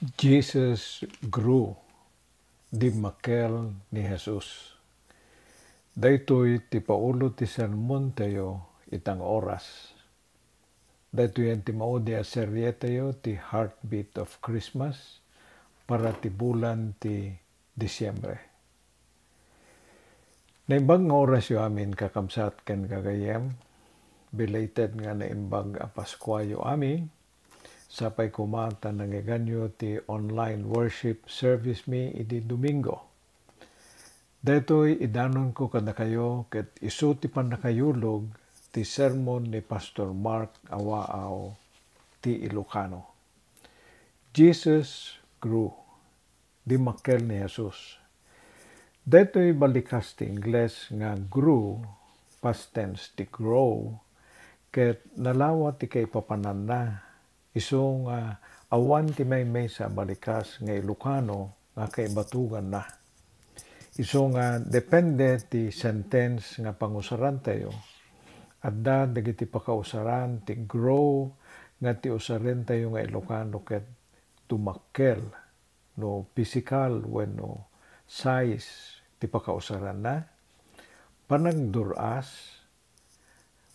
Jesus grew, di makel ni Jesus. Daytoy ti paulo ti sermon tayo itang oras. Daytoy ti maudi a serye tayo ti Heartbeat of Christmas para ti bulan ti Disyembre. Naimbag nga oras yo amin kakamsat ken kagayem, belated nga naimbag a Paskwa yo amin, sapay kumata nangiganyo ti online worship service mi iti Domingo. Detoy idanon ko kada kayo ket isu ti panakayulog ti sermon ni Pastor Mark Awaaw ti Ilocano. Jesus grew, di makel ni Jesus. Detoy balikas ti Ingles nga grew, past tense ti grow, ket nalawa ti kay papanan na. Iso nga awan ti may sa balikas nga Ilocano nga kay batugan na. Iso nga depende ti sentence nga pangusaran tayo. Adda dagiti pakausaran ti grow nga ti usaran tayo nga Ilocano ket tumakkel no physical wenno size ti pakausaran na. Panagduras,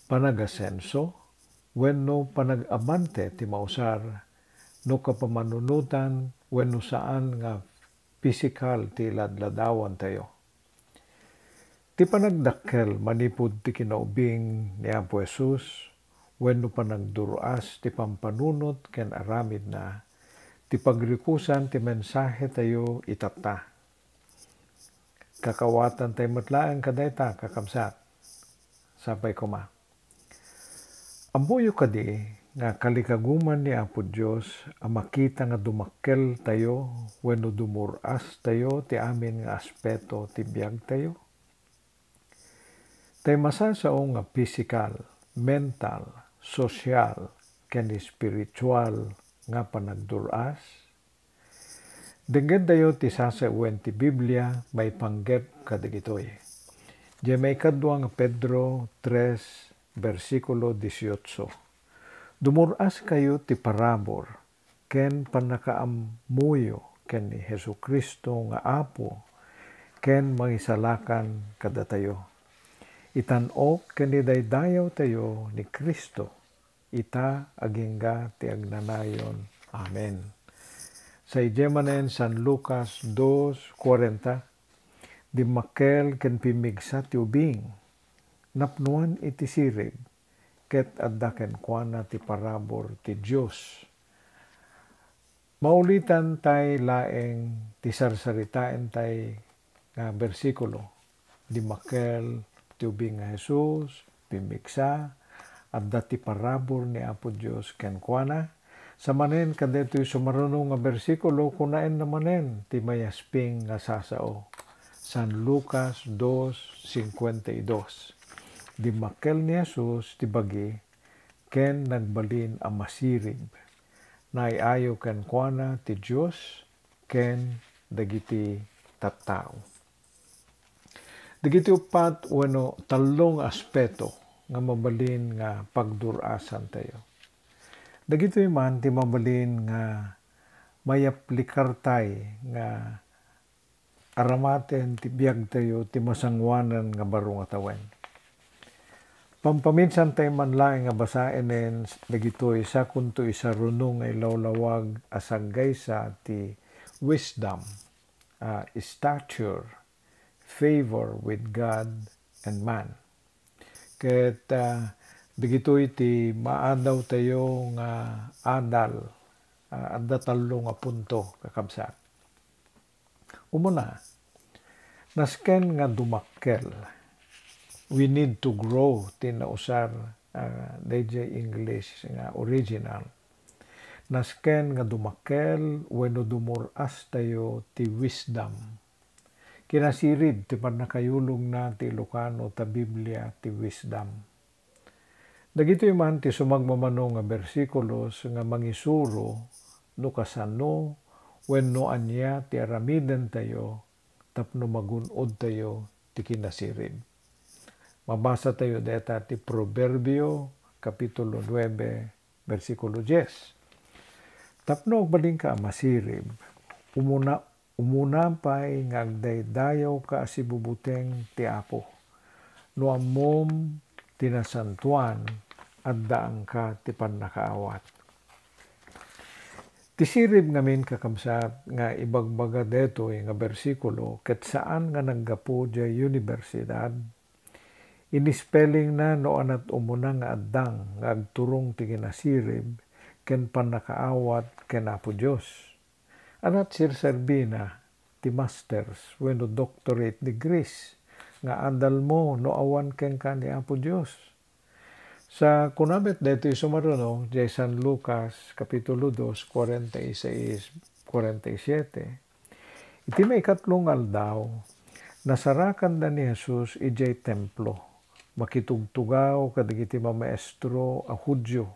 panagasenso, wenno panag-abante ti mausar no kapamanunutan wenno saan nga physical ti ladladawan tayo. Ti panagdakkel manipud ti kinaubing ni Apo Jesus wenno panagduruas ti pampanunot ken aramid na ti pagrikusan ti mensahe tayo itata. Kakawatan tayo matlaang kadayta kakamsat. Sapay kuma. Ambuyo kadi nga kalikaguman ni Apo Dios a makita nga dumakkel tayo wenno dumuras tayo ti amin nga aspeto ti biag tayo. Tay masasao nga physical, mental, social, ken spiritual nga panagduras. Denggen tayo ti sasawen ti Biblia may panggep kadigitoy. Diya may kadwa nga Pedro 3 versikulo 18. Dumuras kayo ti parabor, ken panakaamuyo ken ni Jesucristo nga Apo, ken mangisalakan kada tayo. Itan-o ken ni daydayaw tayo ni Kristo, ita agingga ti agnanayon. Amen. Sa ijemanen San Lucas 2:40, di makel ken pimigsa ti ubing, napnuan iti sirib, ket adda ken kuana ti parabor ti Dios. Maulitan tay laeng ti sarsaritaen tay nga bersikulo. Di makel ti ubing nga Jesus, pimigsa, adda ti parabor ni Apo Dios ken kuana. Sa manen kadetoy sumarunong nga bersikulo kunaen na manen ti mayasping nga sasao. San Lucas 2:52. Di makel ni Jesus ti bagi, ken nagbalin a masirib. Naiayo ken kuana ti Dios, ken dagiti tattao. Dagiti upat wenno talong aspeto nga mabalin nga pagdurasan tayo. Dagiti man ti mabalin nga mayaplikar tay nga aramaten ti biag tayo ti masangwanan nga baro nga tawen. Pampaminsan tayo manlaeng nga basaenen dagitoy sa kunto isarunong nga ilawlawag asaggaysa ti wisdom, stature, favor with God and man. Ket dagitoy ti maadaw tayo nga adal, adda tallo nga punto kakabsat. Umuna, nasken nga dumakkel. We need to grow ti nausar DJ English nga original. Nasken nga dumakkel wenno dumuras tayo ti wisdom. Kinasirid ti panakayulong na ti Ilocano ta Biblia ti wisdom. Dagitoy man ti sumagmamano nga bersikulos nga mangisuro no kasano wenno anya ti aramiden tayo tapno magunod tayo ti kinasirid. Mabasa tayo deta ti Proverbio kapitulo 9 versikulo 10. Tapno baling ka masirib. Umunampay nga agdaydayaw ka si bubuteng ti Apo. No ammom tinasantuan at daang ka ti pannakaawat. Tisirib ngamin kakamsat nga ibagbaga deto nga bersikulo ket saan nga naggapu di universidad. Inispelling na noon at umuna nga addang nga agturong ti ginasirib ken pannakaawat ken Apo Dios. Anat sirserbina ti masters wenno doctorate degrees nga andal mo no awan ken ka ni Apo Dios. Sa kunabet dito sumaruno di San Lucas kapitulo 2 46-47. Iti may ikatlong aldaw nasarakan da ni Jesus ijay templo. Makitugtugaw kadagiti mamaestro a Hudyo.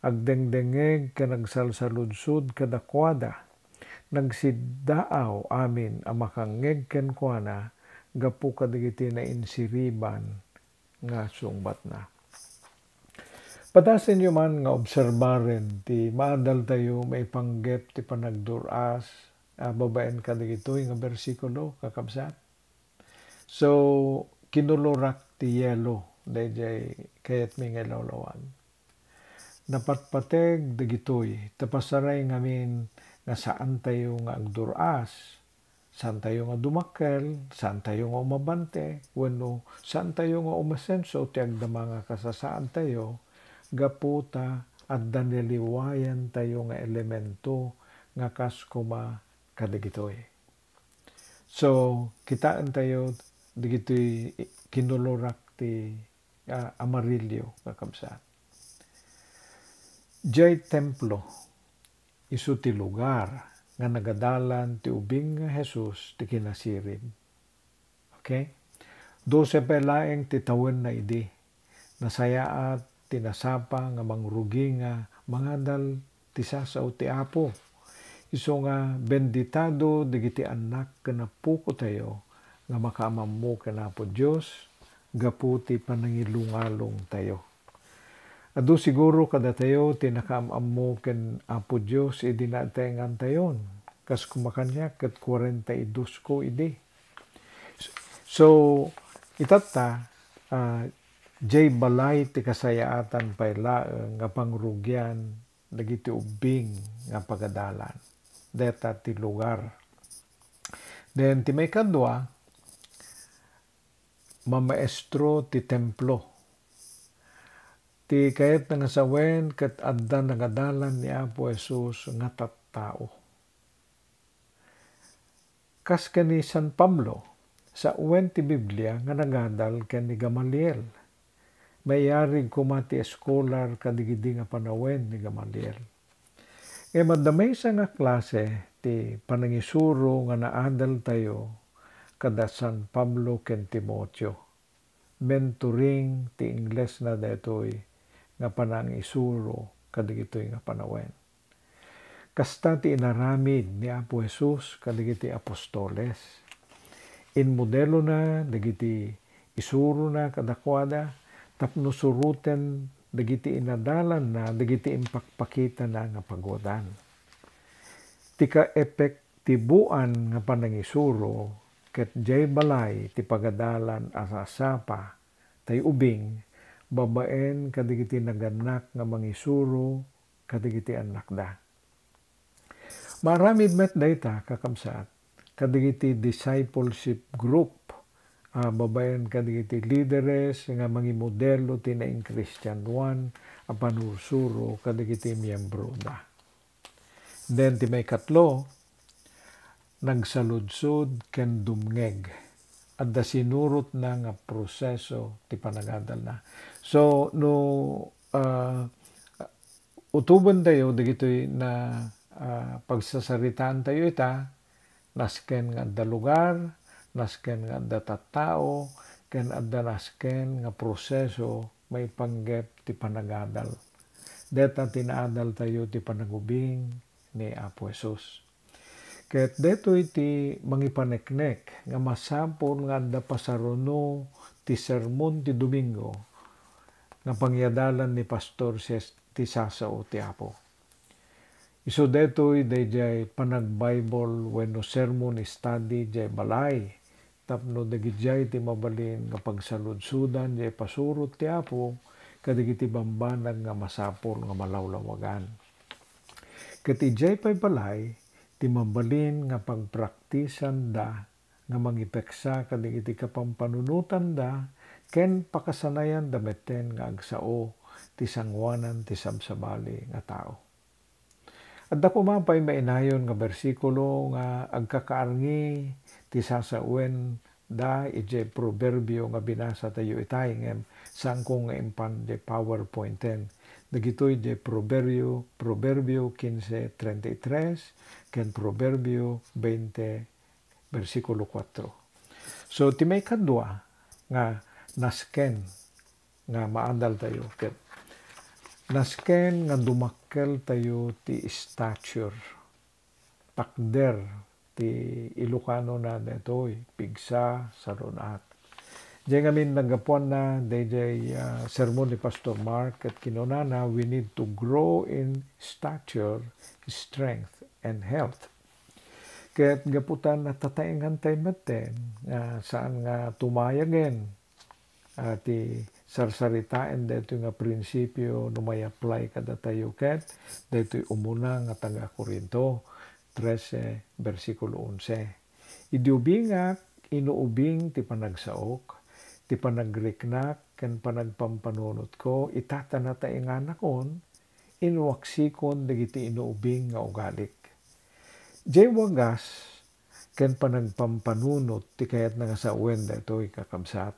Agdengdengeg ka nagsalsaludsud kadakwada. Nagsiddaaw amin a makangeg ken kuana gapu kadagiti na insiriban nga sungbat na. Patasin nyo man nga obserbaren ti maadal tayo may panggep ti panagduras babaen kadagitoy nga bersikulo kakabsat. So kinulurak ti yelo dayjay kayat mi nga lawlawan. Napatpateg dagitoy tapasaray ngamin nga saan tayo nga agduras, saan tayo nga dumakkel, saan tayo nga umabante, wenno saan tayo nga umasenso ti agdama nga kasasaan tayo, gaputa at daniliwayan tayo nga elemento nga kaskuma kadagitoy. So kitaan tayo digitoy kinulurak ti amarilyo kakabsat. Jay templo isu ti lugar nga nagadalan ti ubing nga Jesus ti kinasirib. Okay? 12 pelaeng ti tawen na idi. Nasayaat tinasapa nga mangrugi nga mangadal ti sasaw ti Apo. Isu nga benditado digiti anak ken puko tayo nga makaamammo ken Apo Dios gapu ti panangilungalong tayo. Adu siguro kada tayo tinakaamammo ken Apo Dios idi natengan tayon kas kumakanya ket 42 ko idi. So itata jay balay ti kasayaatan payla nga pangrugyan dagiti ubing nga pagadalan deta ti lugar. Then ti may kadwa mamaestro ti templo. Ti kayat nga sawen ket adda nagadalan ni Apo Jesus nga tattao. Kas kani San Pablo sa uwen ti Biblia nga nagadal ken ni Gamaliel. Mayarig kumati eskolar kadigidi nga panawen ni Gamaliel. Madamay sa nga klase ti panangisuro nga naadal tayo kada San Pablo ken Timoteo. Mentoring ti Ingles na detoy nga panangisuro kadigitoy nga panawen. Kasta ti inaramid ni Apo Jesus kadigiti apostoles. In modelo na dagiti isuro na kadakwada tapno suruten dagiti inadalan na dagiti impakpakita na nga pagodan. Ti kaepektibuan nga panangisuro ket jay balay ti pagadalan asasapa tay ubing babaen kadigiti naganak nga mangisuro kadigiti anak da. Maramid met dayta kakamsat kadigiti discipleship group babaen kadigiti leaders nga mangimodelo ti naing Kristiyanuan a panursuro kadigiti miyembro da. Then ti may katlo nagsaludsod ken dumngeg adda sinurot na nga proseso ti panagadal na. So no utuban tayo dagitoy na pagsasaritaan tayo ita nasken nga adda lugar, nasken nga adda tattao, ken adda nasken nga proseso may panggep ti panagadal. Deta tinaadal tayo ti panagubing ni Apo Jesus. Ket detoy ti mangipaneknek nga masapol nga adda pasaruno ti sermon ti Domingo nga pangyadalan ni Pastor ti sasaw ti Apo. Iso detoy dayjay panag-Bible wenno sermon study jay balay. Tapno dagijay ti mabalin nga pagsaludsudan jay pasurot ti Apo kadagiti bambanag nga masapol nga malawlawagan. Ket ijay pay balay ti mabalin nga pagpraktisan da nga mangipeksa kadagiti kapampanunutan da ken pakasanayan da metten nga agsao ti sangwanan ti sabsabali nga tao. At dako mapay mainayon nga bersikulo nga agkakaarngi ti sasawen da ije proverbio nga binasa tayo itay ngem sangko nga impan de PowerPoint 10. Dagitoy je proverbio 15:33 ken proverbio 20 versikulo 4. So ti may kadwa nga nasken nga maandal tayo ket nasken nga dumakkel tayo ti stature takder ti Ilocano na detoy pigsa sa runat. Diyan ngamin nagapuan na dayjay sermon ni Pastor Mark at kinunana we need to grow in stature, strength, and health. Kaya't gaputan na tataingan tayo maten saan nga tumayagen ti sarsaritain dito nga prinsipyo no may apply kada tayo ket dito umuna nga taga Korinto 13 versikulo 11. Idiubingak inuubing ti panagsaok ti panagriknak ken panagpampanunot ko itatana taingan akon inwaksikon dagiti inuubing nga ugalik. Jay wagas ken panagpampanunot ti kayat nga sawen detoy kakabsat.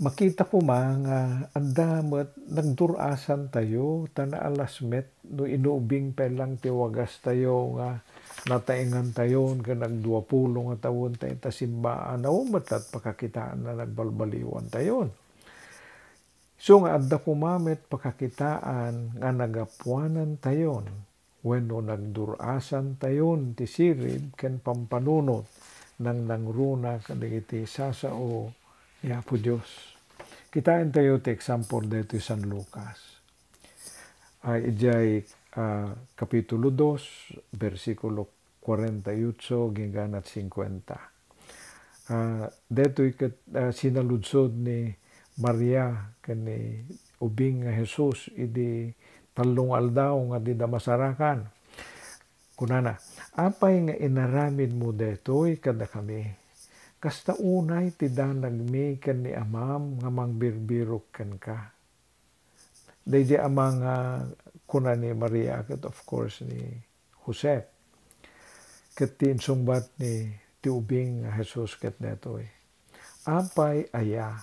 Makita ko nga anda met nagdurasan tayo tana alasmet no inuubing pelang ti wagas tayo nga nataingan tayon ken nagduapulo nga taon tayo tasimbaan naumatat pakakitaan na nagbalbaliwan tayon. So nga adda kumamet pakakitaan nga nagapuanan tayon wenno nagdurasan tayon ti sirib ken pampanunot nang nangruna kadagiti sasao ni Apo Dios. Kitain tayo ti example dito San Lucas. Ijay kapitulo 2 versikulo 48 ginganat 50. Dito sinaludsod ni Maria ken ni ubing nga Jesus idi talong aldaw nga di damasarakan. Kunana, apay nga inaramid mo detoy kada kami. Kasta unay ti danagmi ken ni amam nga mangbirbirok ken ka. Daydi amang kuna ni Maria ket of course ni Jose. Ket ti insungbat ni ti ubing nga Jesus ket detoy. Apay aya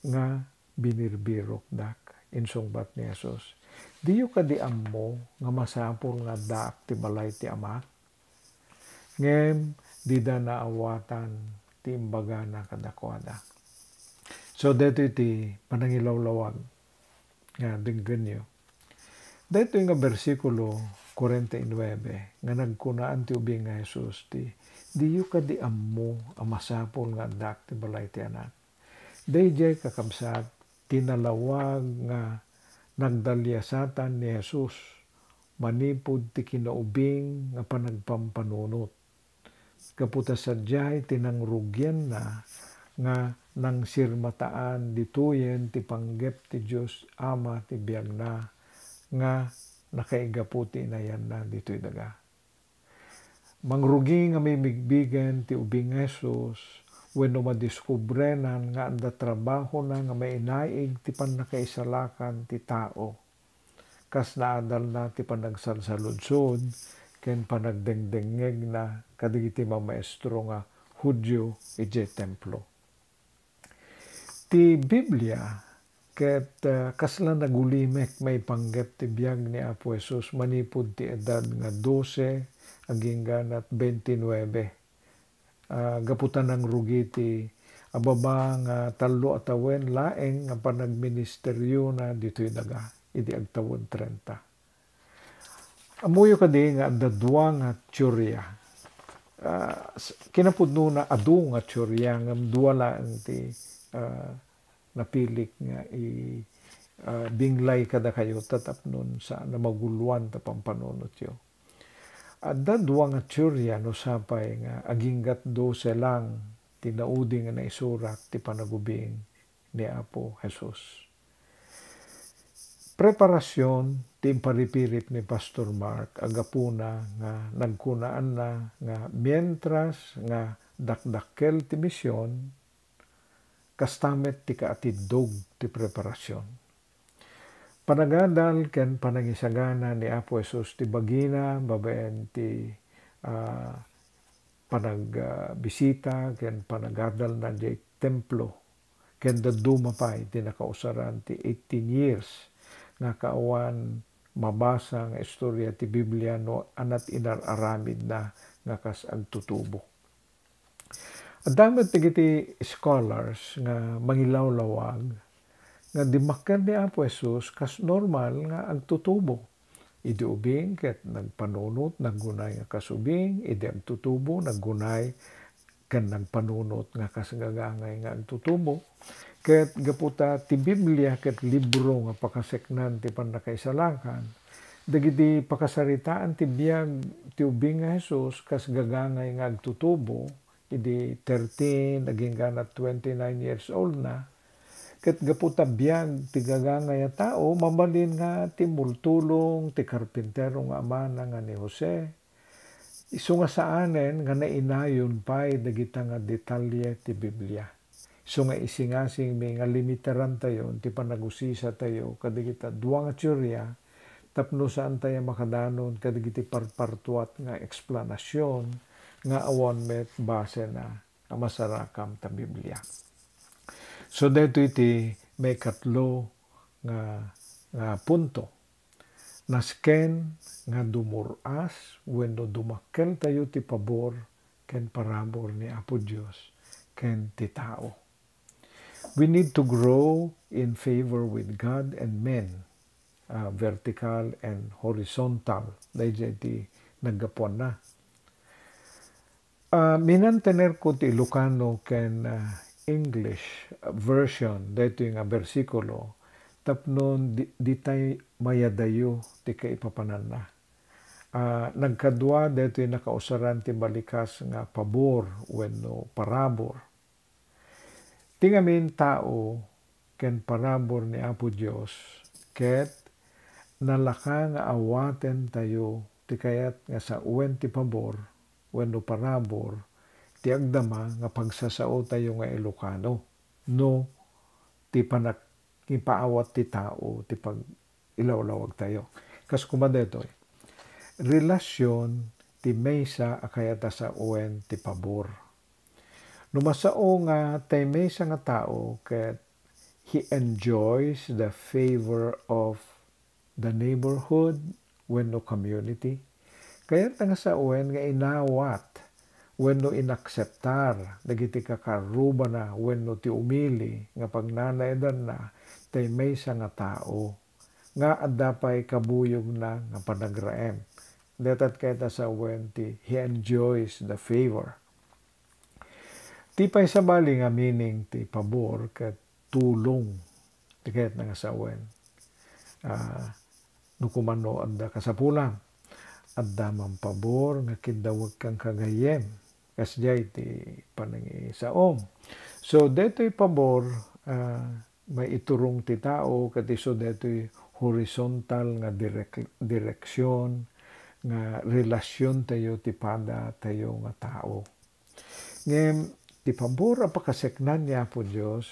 nga binirbirok dak insungbat ni Jesus. Diyo ka di ammo nga masapol nga daak ti balay ti ama. Ngem di da naawatan ti imbaga na kadakwada. So dito iti panangilawlawag nga dinggenyo. Dito nga bersikulo 49 nga nagkunaan ti ubing nga Jesus ti diyo ka di ammo ang masapol nga daak ti balay ti anak. Dayjay kakabsat tinalawag nga nagdalyasatan ni Jesus manipod ti kinaubing nga panagpampanunot. Kaputa sadyay tinangrugyan na nga nang sirmataan dituyen ti panggep ti Dios Ama ti biag na nga nakaigaputi na yan na dito'y daga. Mangrugi nga may migbigan ti ubing Jesus wenno madiskubrenan nga anda trabaho na nga may inaig ti panakaisalakan ti tao. Kas naadal na ti panagsalsaludsod ken panagdengdengeg na kadagiti mamaestro nga Hudyo ije templo. Ti Biblia ket kasla nagulimek may panggep ti biag ni Apo Jesus manipod ti edad nga 12 aging ganat 29. Gaputan ng rugi ti ababa nga talo atawen laeng nga panagministeryo na dito'y daga idi agtawon 30. Amuyo kadi nga dadwa nga tsurya. Kinapudno na adu nga tsurya nga duwala ang ti napilik nga binglay kada kayo tatapnon sa namaguluan tapang panunot yo. At dadwa nga tsurya no sapay nga aginggat do selang tinaudi nga naisurat ti panagubing ni Apo Jesus. Preparasyon ti imparipirit ni Pastor Mark agapuna nga nagkunaan na nga mientras nga dakdakkel ti misyon kastamet ti kaatidog ti preparasyon. Panagadal ken panangisagana ni Apo Jesus ti bagina babaen ti panagbisita ken panagadal na di templo ken daduma pay ti nakausaran ti 18 years nga kaawan mabasa nga istorya ti Biblia no anat inararamid na nga kas agtutubo. Adamet ti scholars nga mangilawlawag nga dimakkel ni Apo Jesus kas normal nga agtutubo. Idi ubing ket nagpanunot naggunay nga kasubing, idi agtutubo naggunay ken nagpanunot nga kasagagangay nga agtutubo. Ket gaputa ti Biblia ket libro nga pakaseknan ti panakaisalakan. Dagiti pakasaritaan ti biag ti ubing nga Jesus kas gagangay nga agtutubo. Idi 13 naging ganat 29 years old na. Ket gaputa biag ti gagangay a tao mabalin nga ti multulong ti karpintero nga ama na nga ni Jose. Isu nga saanen nga nainayon pay dagita nga detalye ti Biblia. So nga isingasing may nga limitaran tayo, ti panagusisa tayo, kadigita duwa nga tsurya, tapno saan tayo makadanon, kadigiti parpartuat nga eksplanasyon, nga awan met base na masarakam ta Biblia. So dito iti may katlo nga punto. Nasken nga dumuras, wenno dumakkel tayo ti pabor, ken parabor ni Apo Dios, ken ti tao. We need to grow in favor with God and men, vertical and horizontal. Dahil ti naggapuan na. Minantener ko ti Ilocano ken English version, dito yung versikulo, tapnon di tayo mayadayo ti kaipapanan na. Nagkadwa dito yung nakausaran ti balikas nga pabor wenno parabor. Tingamin tao ken parabor ni Apo Dios ket nalaka nga awaten tayo ti kayat nga sa uwen ti pabor wenno parabor ti agdama nga pagsasao tayo nga Ilocano no ti ipaawat ti tao ti pag ilawlawag tayo. Kas kumadetoy relasyon ti maysa a kayata sa uwen ti pabor. Numasao nga tay maysa nga tao ket he enjoys the favor of the neighborhood wenno community. Kaya nga sa uwen nga inawat wenno inakseptar dagiti kakaruba na wenno ti umili nga pagnanaydan na tay maysa nga tao nga adda pay kabuyog na nga panagraem. Datat kayta sa uwen ti he enjoys the favor. Ti pay sabali nga meaning ti pabor ket tulong ti kayat nga sawen. Nukumano adda kasapulang adda man pabor nga kindawag kang kagayem kasjay ti panangisaom. So detoy pabor may iturong ti tao ket isu detoy horizontal nga direksyon nga relasyon tayo ti pada tayo nga tao. Ngem ti pabor a pakaseknan ni Apo Dios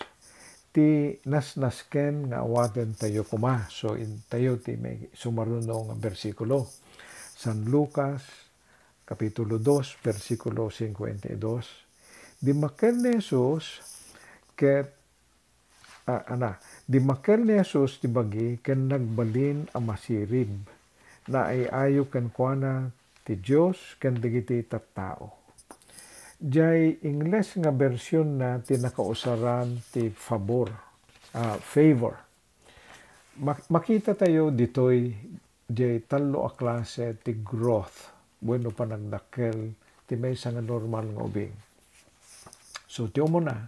ti nasnasken nga awaten tayo kuma. So tayo ti may sumaruno nga bersikulo. San Lucas kapitulo 2 bersikulo 52. Dimakkel ni Jesus ket dimakkel ni Jesus ti bagi ken nagbalin a masirib na ay ayo ken kuana ti Dios ken dagiti tattao. Jay Ingles nga bersyon na tinakausaran ti favor. Makita tayo ditoy jay talo a klase ti growth wenno panagdakkel ti maysa nga normal nga ubing. So ti umo na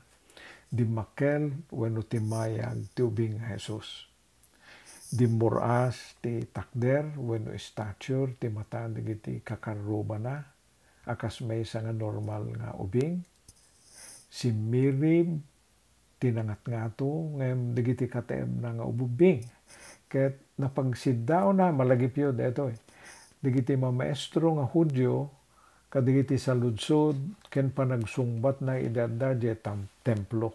dimakkel wenno ti mayag ti ubing nga Jesus. Dimuras ti takder wenno stature ti mata dagiti kakaruba na akas may nga normal nga ubing. Si Mirib tinangat nga to ngem dagiti katem na nga ububing. Ket napagsiddaw na malagipyo deto dagiti mamaestro nga Hudyo kadigiti sa ludsod ken panagsungbat na idadda je templo.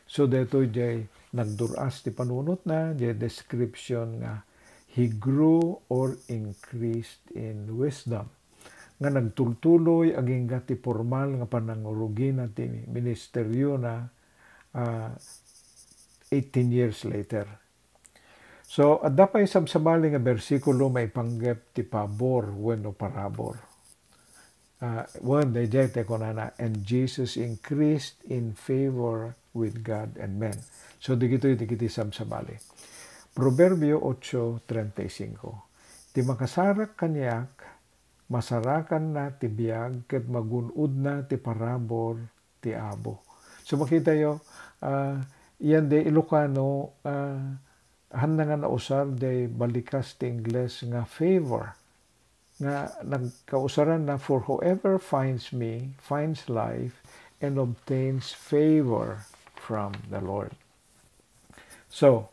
So deto jay nagduras ti panunot na jay description nga he grew or increased in wisdom. Nga nagtultuloy aging ti formal nga panangurugi na ti ministeryo na 18 years later. So adda pay sabsabali nga bersikulo may panggep ti pabor wenno parabor. One day te konana, and Jesus increased in favor with God and men. So digito'y sabsabali. Proverbio 8:35. Ti makasarak kanyak, masarakan na ti biyag, ket magunod na ti parabor ti abo. So makita yo, yan de Ilocano, handa nga nausar de balikas ti Ingles nga favor. Nga nagkausaran na, for whoever finds me finds life and obtains favor from the Lord. So,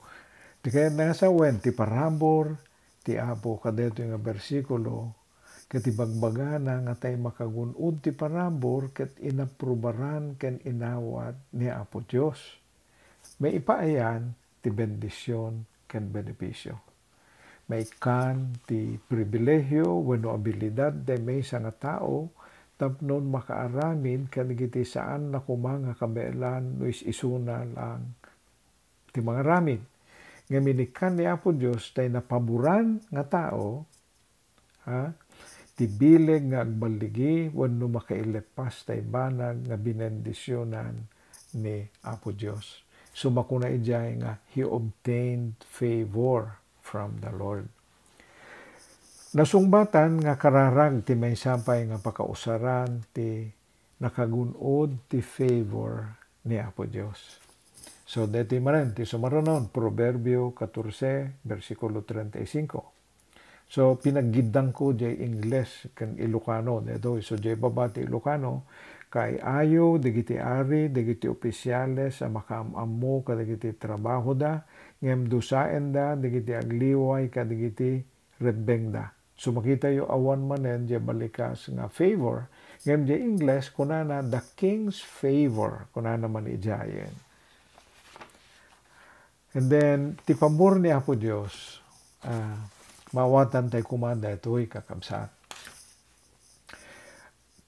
di kaya nga sa ti parabor ti abo kadeto nga bersikulo ket ibagbaga na nga tay makagunod ti parabor ket inaprubaran ken inawat ni Apo Dios. May ipaayan ti bendisyon ken benepisyo. May kan ti pribilehyo wenno abilidad de may nga tao tapnon makaaramin kanigiti saan na kumanga kabelan no isuna lang ti mga ramin. Nga minikan ni Apo Dios tay napaboran nga tao ti bileg nga agbaligi wenno makailepas tay banag nga binendisyonan ni Apo Dios. So makuna ijay nga he obtained favor from the Lord. Nasungbatan nga kararag ti may sampay nga pakausaran ti nakagunod ti favor ni Apo Dios. So deti maren ti sumaronon Proverbio 14 versikulo 35. So pinaggidang ko jay Ingles ken Ilocano deto so jay babati Ilocano kay ayo dagiti ari dagiti opisyales sa makaammo kadagiti trabaho da ngem dusaen da dagiti agliway kadagiti redbeng da. So makita yo awan manen jay balikas nga favor ngem jay Ingles kunana the king's favor kunana man ijayen. And then ti pabor ni Apo Dios mawatan tay kumanda ito'y kakabsat.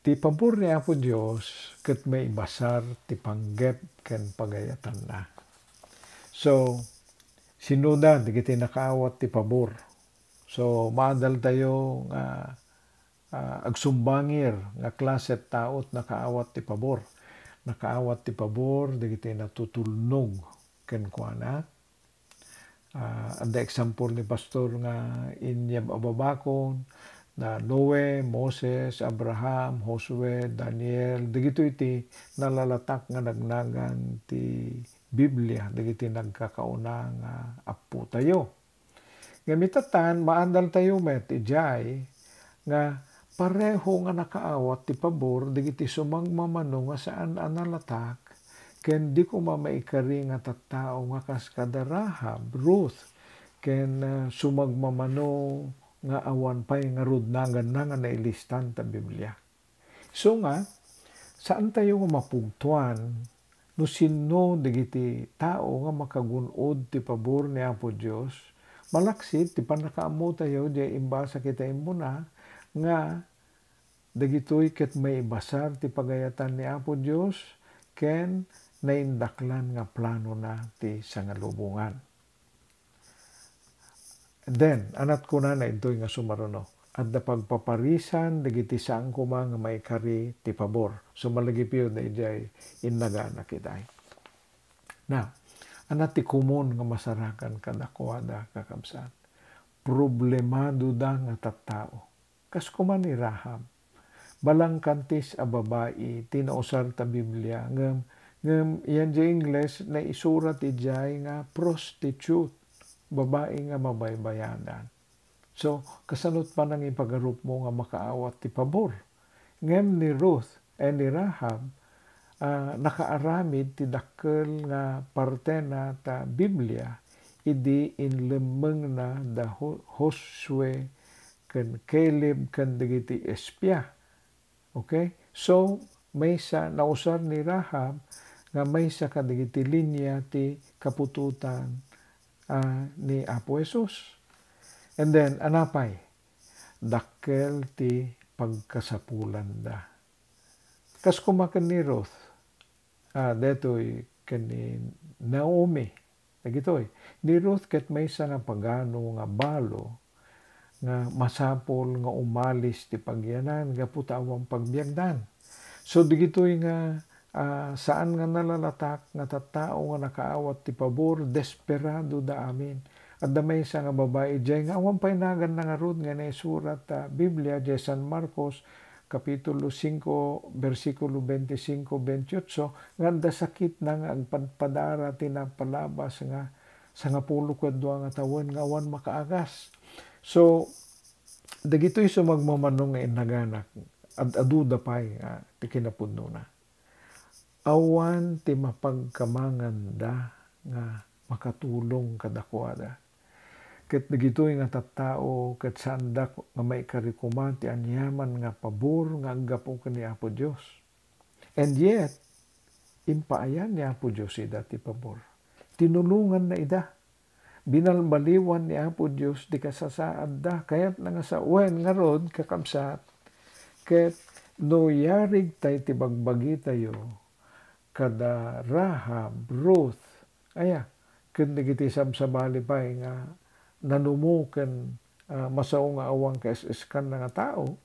Ti pabor ni Apo Dios ket may basar ti panggep ken pagayatan na. So sinuda digiti nakaawat ti pabor. So maadal tayo nga agsumbangir nga klase taot nakaawat ti pabor. Nakaawat ti pabor digiti natutulnog ken kuana. Anda example ni pastor nga inyab ababakon na Noe, Moses, Abraham, Josue, Daniel, dagito iti nalalatak nga nagnagan ti Biblia, dagiti nagkakauna nga apo tayo. Ngamitatan, maandal tayo met, ijay, nga pareho nga nakaawat ti pabor, dagiti sumangmamano nga saan analatak, ken di ko mamaikari nga tattao nga kaskada Rahab, Ruth, ken sumagmamano nga awan pay nga rudnagan na nga nailistan ta Biblia. So nga, saan tayo nga mapugtuan no sino digiti tao nga makagunod ti pabor ni Apo Dios, malaksit ti panakaammo tayo di imbasa kita imbuna nga dagitoy ket may basar ti pagayatan ni Apo Dios ken naindaklan nga plano na ti sangalubungan. Then, anat ko na ito'y nga sumaruno. At da pagpaparisan, dagiti saan ko nga may kari ti pabor. So malagipyo na ijay inaga na kitay. Now, anat ti kumon nga masarakan kadakwada kakabsat. Problemado da nga tattao. Kas kuman ni Rahab. Balang kantis a babae, tinausar ta Biblia, ngem iyan di Ingles na isurat ijay nga prostitute. babae nga mabaybayanan. So, kasanot pa nang ipagarup mo nga makaawat ti pabor. Ngem ni Ruth ni Rahab, nakaaramid ti dakkel nga parte na ta Biblia, idi inlemeng na da Josue ken Caleb ken dagiti espya. Okay? So, may sa nausar ni Rahab nga may sa kadagiti linya ti kapututan ni Apo Jesus. And then, anapay, dakkel ti pagkasapulan da. Kas kumakan ni Ruth, detoy kani Naomi, nagitoy. Ni Ruth ket may sa nga pagano nga balo, nga masapol nga umalis ti pagyanan, nga putawang pagbiagdan. So, digitoy nga saan nga nalalatak nga tattao nga nakaawat ti pabor, desperado da amin. At damay sa nga babae dyan nga awan painagan na nga rod nga na surat Biblia dyan San Marcos Kapitulo 5 versikulo 25-28 nga da sakit na nga agpadpadara tinapalabas nga sa nga pulo kadwa nga tawen nga awan makaagas. So dagitoy sumagmamanong nga inaganak aduda pay ti kinapudno na. Awan ti mapagkamangan da nga makatulong kadakwada. Ket dagitoy nga tattao ket sandak nga may karikuman ti anyaman nga pabor nga aggapo ken ni Apo Dios. And yet impaayan ni Apo Dios ida ti pabor. Tinulungan na ida. Binalbaliwan ni Apo Dios di kasasaad da kayat na nga sa uwen nga rod kakabsat. Ket no yarig tay ti bagbagi tayo kada Rahab, Ruth, ken dagiti sabsabali pay nga nanumuken masao nga awang kaiskan na nga tao,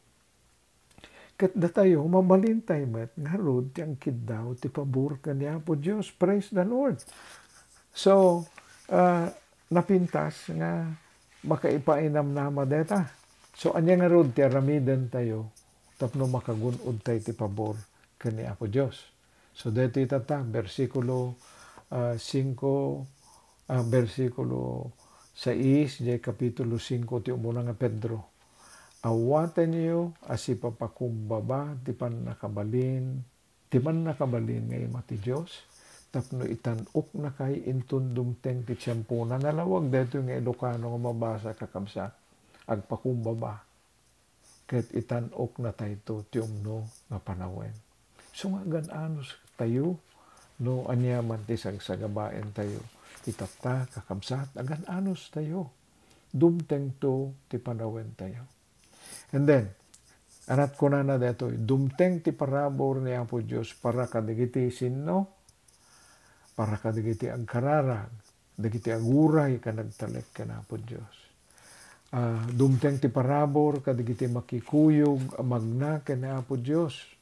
ket datayo mabalintay met nga rod ti angkid daw ti pabor ken ni Apo Dios. Praise the Lord. So, napintas nga makaipainam nama deta. So, anya nga rod ti aramiden tayo tapno makagunod tayo ti pabor ken ni Apo Dios. So, dito itata, versikulo 5, versikulo 6, jay kapitulo 5 ti umuna nga Pedro. Awatan niyo asi papakumbaba ti man nakabalin nga ima ti Dios tapno itanok na kay intun dumteng ti tiyempo na nalawag dito nga Ilocano nga mabasa kakabsa agpakumbaba ket itanok na tayto ti umno nga panawen. So nga gan-anos tayo no anyaman ti sagsagabaen tayo itata kakabsat agan anos tayo dumteng to ti panawen tayo. And then anat ko na detoy dumteng ti parabor ni Apo Dios para kadigiti sinno, para kadigiti agkararag, dagiti aguray kanagtalek ken Apo Dios. Dumteng ti parabor kadigiti makikuyog magna ken Apo Dios.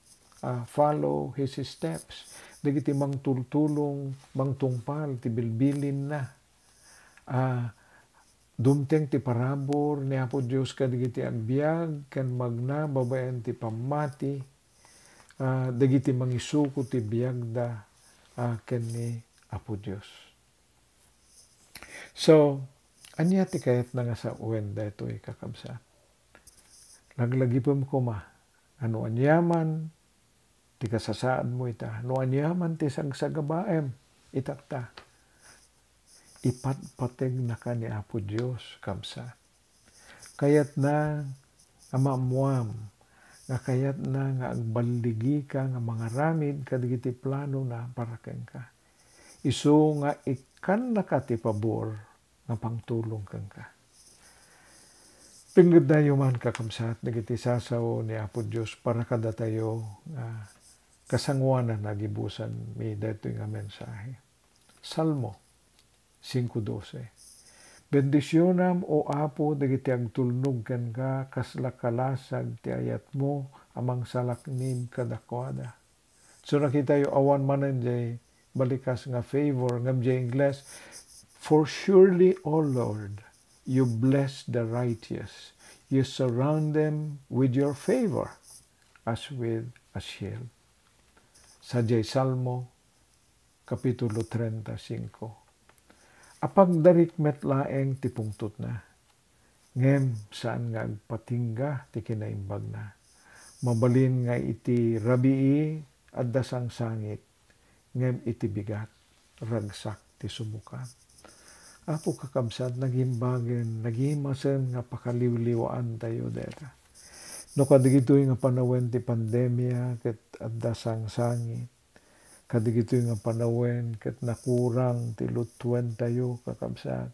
Follow His steps. Dagiti mangtultulong, mangtungpal, ti bilbilin na. Dumteng ti parabor ni Apo Dios kadigiti agbiag, ken magna babaen ti pamati, dagiti mangisuko ti biagda, ken ni Apo Dios. So, anya ti kayat na nga sa uwen detoy kakabsat. Laglagipem ko ano anyaman, ti kasasaad mo ita. No anyaman ti sagsagabaem itakta. Ipatpateg na ka ni Apo Dios kabsa. Kayat na amamuam, nga kayat na nga agbaligi ka nga mga ramid kadigiti plano na para ken ka. Isu nga ikan na ka ti pabor nga pangtulong ken ka. Pinggod na yuman kakabsat dagiti sasaw ni Apo Dios para kada tayo kasangwanan nagibusan mi detoy nga mensahe. Salmo 5:12. Bendisyonam o Apo dagiti agtulnog ken ka kaslakalasag ti ayat mo amang salaknib kadakwada. So nakita yu awan manen jay balikas nga favor ngam jay Ingles. For surely, O Lord, you bless the righteous. You surround them with your favor as with a shield. Sa Salmo, Kapitulo 35. Apag darik met laeng ti pungtot na. Ngem saan nga agpatingga ti kinaimbag na. Mabalin nga iti rabii at dasang sangit. Ngem iti bigat ragsak ti sumukan. Apo kakabsat nagimbagen, nagimasen nga pakaliwliwaan tayo deta. No kadigitoy nga panawen ti pandemya ket adda sangsangit. Kadigitoy nga panawen ket nakurang ti lutwen tayo kakabsat.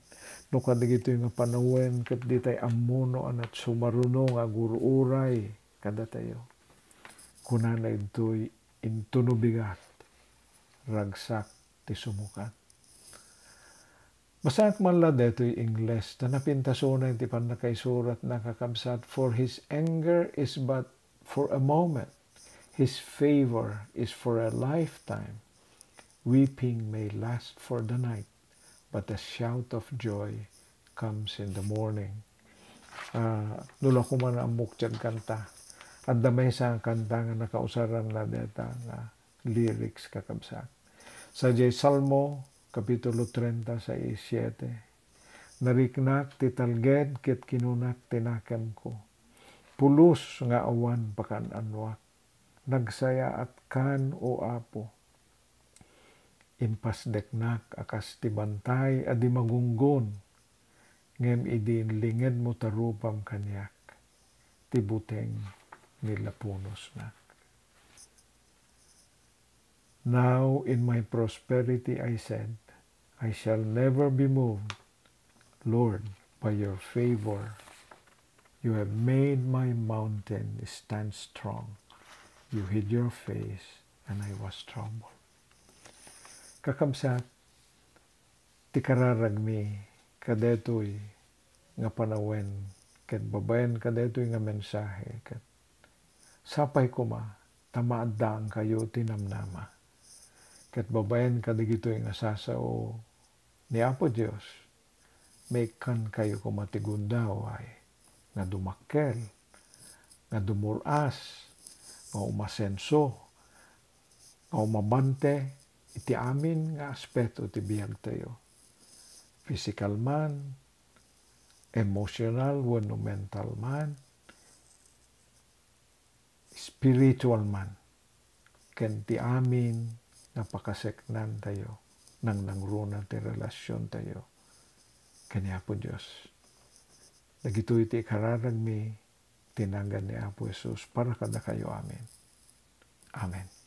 No kadigitoy nga panawen ket di tay ammono anat sumaruno nga gururay kada tayo. Kunana itoy intuno bigat ragsak ti sumukan. Masak man la detoy Ingles, na napintasona ti panakaisurat na kakabsat, for his anger is but for a moment, his favor is for a lifetime. Weeping may last for the night, but a shout of joy comes in the morning. Nula ko man ang muktsag kanta, at damay sa kanta nga nakausaran na deta nga lyrics kakabsat. Sa Salmo, Kapitulo 36:7. Nariknak ti talged ket kinunak tinakem ko. Pulos nga awan pakan anwak. Nagsaya at kan o apo. Impasdeknak akas ti bantay adi magunggon. Ngem idi linged mo tarupam kanyak. Ti buteng nila punos na. Now in my prosperity I said, I shall never be moved. Lord, by your favor, you have made my mountain stand strong. You hid your face, and I was troubled. Kakabsat, ti kararagmi, kadetoy nga panawen, ket babayan kadetoy nga mensahe, ket sapay kuma, tamaadaan kayo tinamnama. Ket babayan kadigitoy nga sasao ni Apo Dios, may kan kayo kumatigundaw ay nga dumakkel, nga dumuras, nga umasenso, nga umabante, iti amin nga aspeto ti biyag tayo. Physical man, emotional, wenno mental man, spiritual man, ken ti amin napakaseknan tayo nang nangruna ti relasyon tayo kani Apo Dios. Dagitoy ti kararagmi tinagan ni Apo Jesus para kada kayo. Amen. Amen.